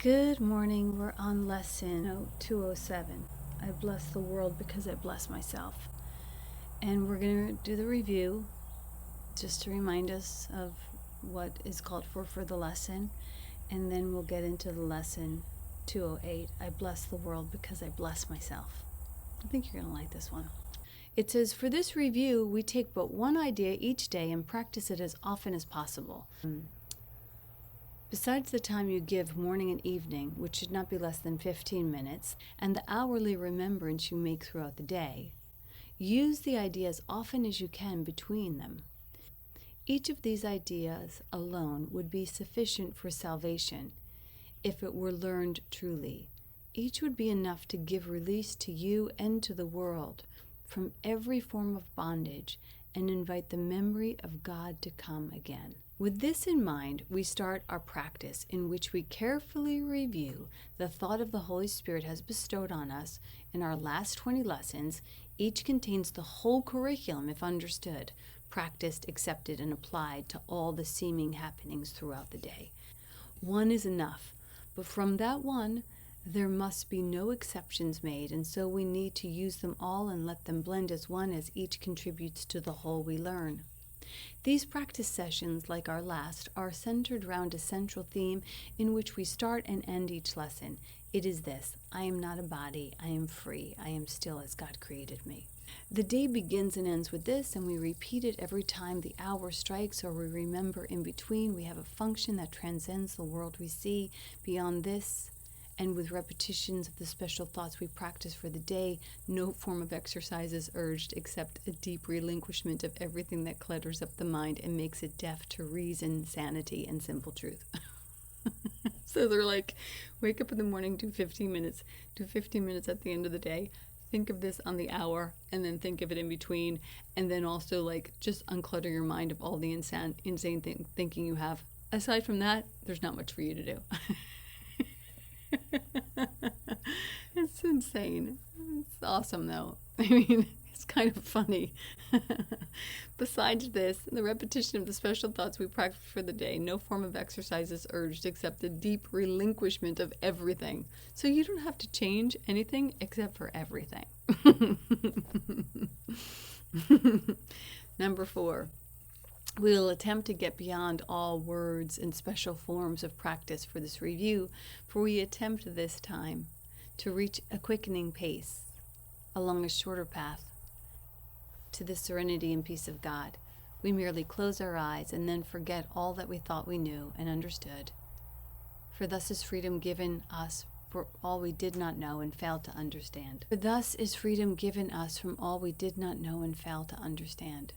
Good morning. We're on lesson 207. I bless the world because I bless myself. And we're going to do the review just to remind us of what is called for the lesson. And then we'll get into the lesson 208. I bless the world because I bless myself. I think you're going to like this one. It says, for this review, we take but one idea each day and practice it as often as possible. Besides the time you give morning and evening, which should not be less than 15 minutes, and the hourly remembrance you make throughout the day, use the idea as often as you can between them. Each of these ideas alone would be sufficient for salvation if it were learned truly. Each would be enough to give release to you and to the world from every form of bondage and invite the memory of God to come again. With this in mind, we start our practice in which we carefully review the thought of the Holy Spirit has bestowed on us in our last 20 lessons. Each contains the whole curriculum if understood, practiced, accepted, and applied to all the seeming happenings throughout the day. One is enough, but from that one, there must be no exceptions made, and so we need to use them all and let them blend as one as each contributes to the whole we learn. These practice sessions, like our last, are centered around a central theme in which we start and end each lesson. It is this: I am not a body, I am free, I am still as God created me. The day begins and ends with this, and we repeat it every time the hour strikes or we remember in between. We have a function that transcends the world we see. Beyond this, and with repetitions of the special thoughts we practice for the day, no form of exercise is urged except a deep relinquishment of everything that clutters up the mind and makes it deaf to reason, sanity, and simple truth. So they're like, wake up in the morning, do 15 minutes, do 15 minutes at the end of the day, think of this on the hour, and then think of it in between, and then also like just unclutter your mind of all the insane thinking you have. Aside from that, there's not much for you to do. It's insane. It's awesome, though. I mean, it's kind of funny. Besides this, the repetition of the special thoughts we practice for the day, no form of exercise is urged except a deep relinquishment of everything. So you don't have to change anything except for everything. Number 4. We will attempt to get beyond all words and special forms of practice for this review, for we attempt this time to reach a quickening pace along a shorter path to the serenity and peace of God. We merely close our eyes and then forget all that we thought we knew and understood. For thus is freedom given us for all we did not know and failed to understand. For thus is freedom given us from all we did not know and failed to understand.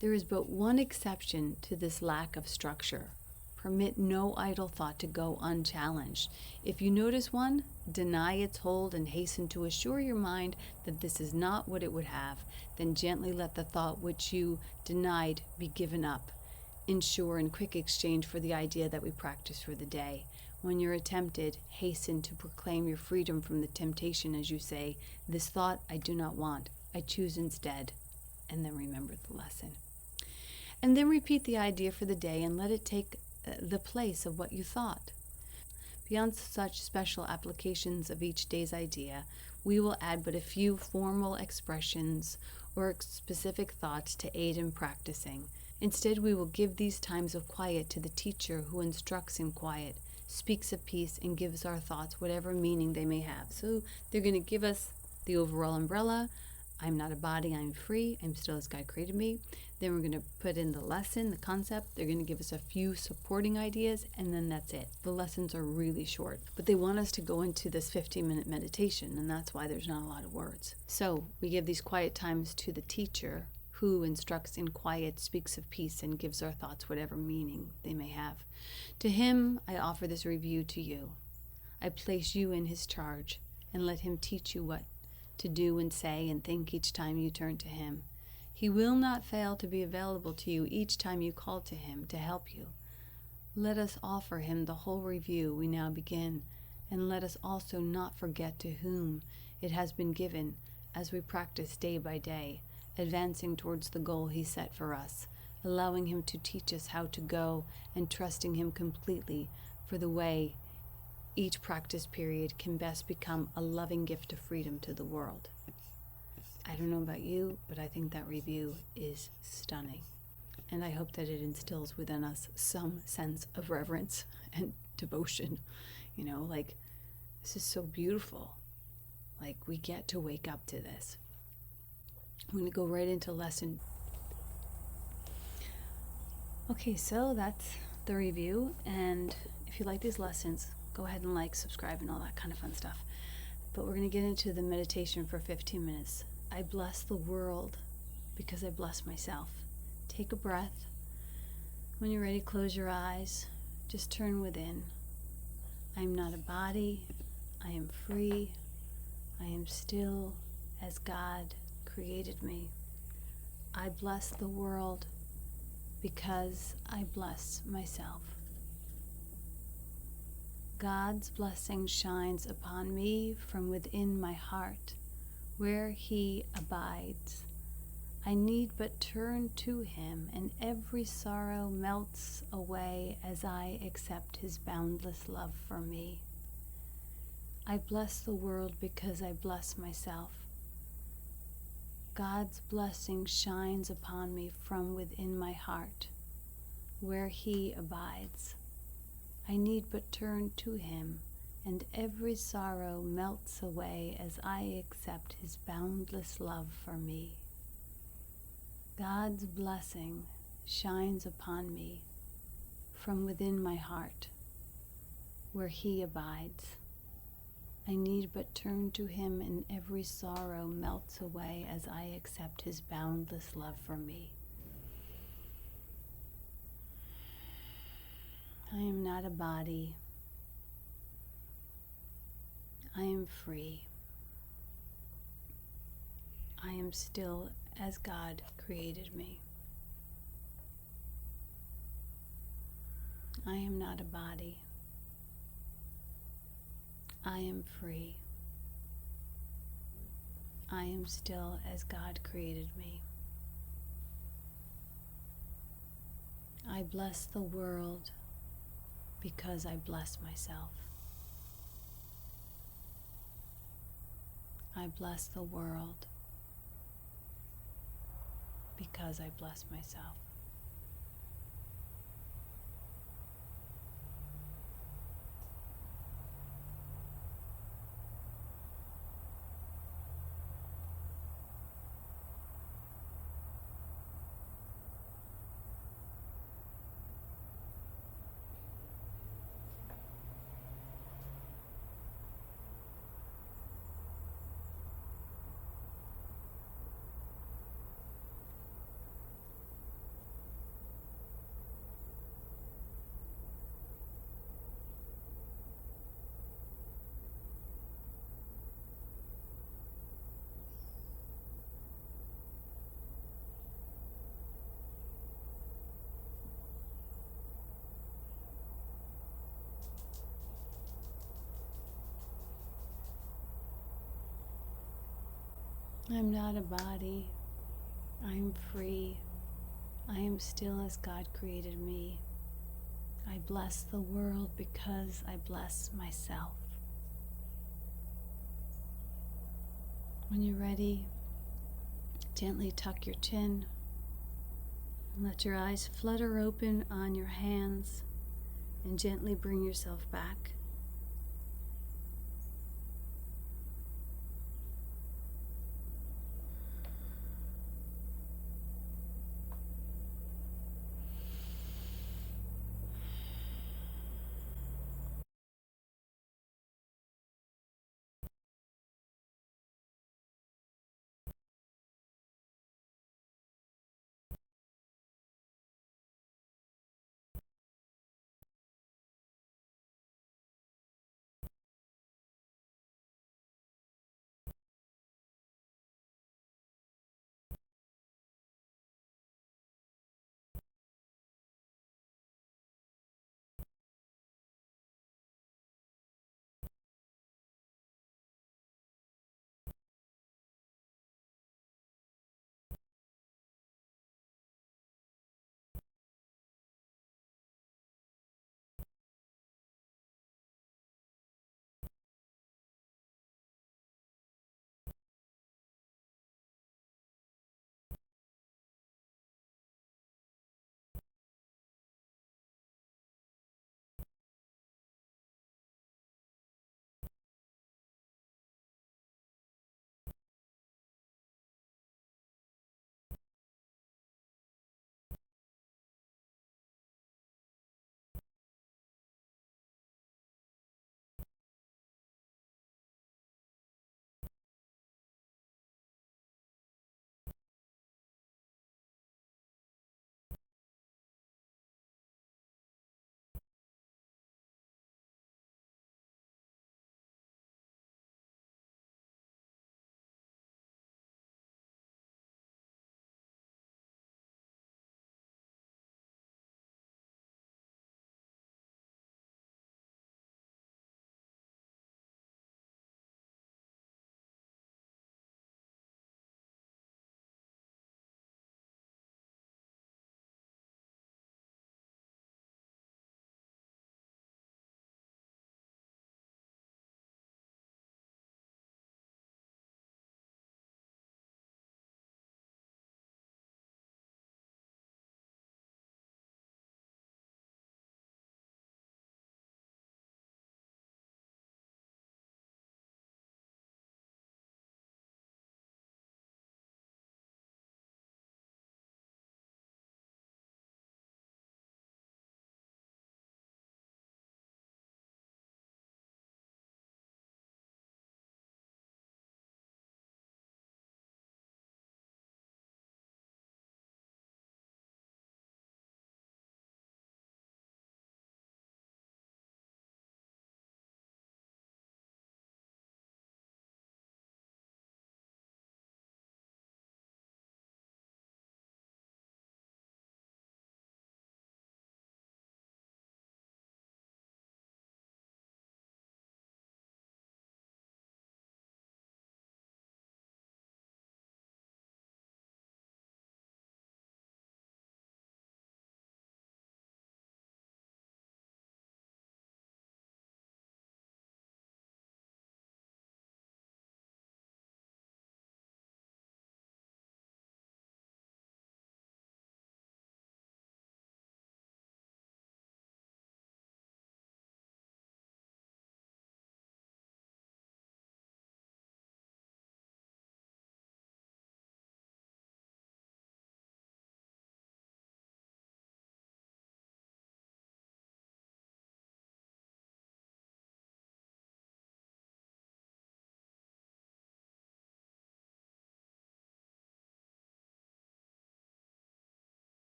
There is but one exception to this lack of structure. Permit no idle thought to go unchallenged. If you notice one, deny its hold and hasten to assure your mind that this is not what it would have. Then gently let the thought which you denied be given up, in sure and quick exchange for the idea that we practice for the day. When you're tempted, hasten to proclaim your freedom from the temptation as you say, this thought I do not want, I choose instead. And then remember the lesson. And then repeat the idea for the day and let it take the place of what you thought. Beyond such special applications of each day's idea, we will add but a few formal expressions or specific thoughts to aid in practicing. Instead, we will give these times of quiet to the teacher who instructs in quiet, speaks of peace, and gives our thoughts whatever meaning they may have. So they're going to give us the overall umbrella. I'm not a body, I'm free, I'm still as God created me. Then we're going to put in the lesson, the concept. They're going to give us a few supporting ideas, and then that's it. The lessons are really short, but they want us to go into this 15-minute meditation, and that's why there's not a lot of words. So we give these quiet times to the teacher who instructs in quiet, speaks of peace, and gives our thoughts whatever meaning they may have. To him, I offer this review to you. I place you in his charge, and let him teach you what to do and say and think each time you turn to him. He will not fail to be available to you each time you call to him to help you. Let us offer him the whole review we now begin, and let us also not forget to whom it has been given as we practice day by day, advancing towards the goal he set for us, allowing him to teach us how to go and trusting him completely for the way each practice period can best become a loving gift of freedom to the world. I don't know about you, but I think that review is stunning. And I hope that it instills within us some sense of reverence and devotion. You know, like, this is so beautiful. Like, we get to wake up to this. I'm going to go right into lesson. Okay, so that's the review. And if you like these lessons, go ahead and like, subscribe, and all that kind of fun stuff. But we're going to get into the meditation for 15 minutes. I bless the world because I bless myself. Take a breath. When you're ready, close your eyes. Just turn within. I am not a body. I am free. I am still as God created me. I bless the world because I bless myself. God's blessing shines upon me from within my heart, where He abides. I need but turn to Him, and every sorrow melts away as I accept His boundless love for me. I bless the world because I bless myself. God's blessing shines upon me from within my heart, where He abides. I need but turn to Him, and every sorrow melts away as I accept His boundless love for me. God's blessing shines upon me from within my heart, where He abides. I need but turn to Him, and every sorrow melts away as I accept His boundless love for me. I am not a body. I am free. I am still as God created me. I am not a body. I am free. I am still as God created me. I bless the world because I bless myself. I bless the world because I bless myself. I am not a body. I am free. I am still as God created me. I bless the world because I bless myself. When you're ready, gently tuck your chin and let your eyes flutter open on your hands, and gently bring yourself back.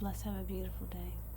bless. Have a beautiful day.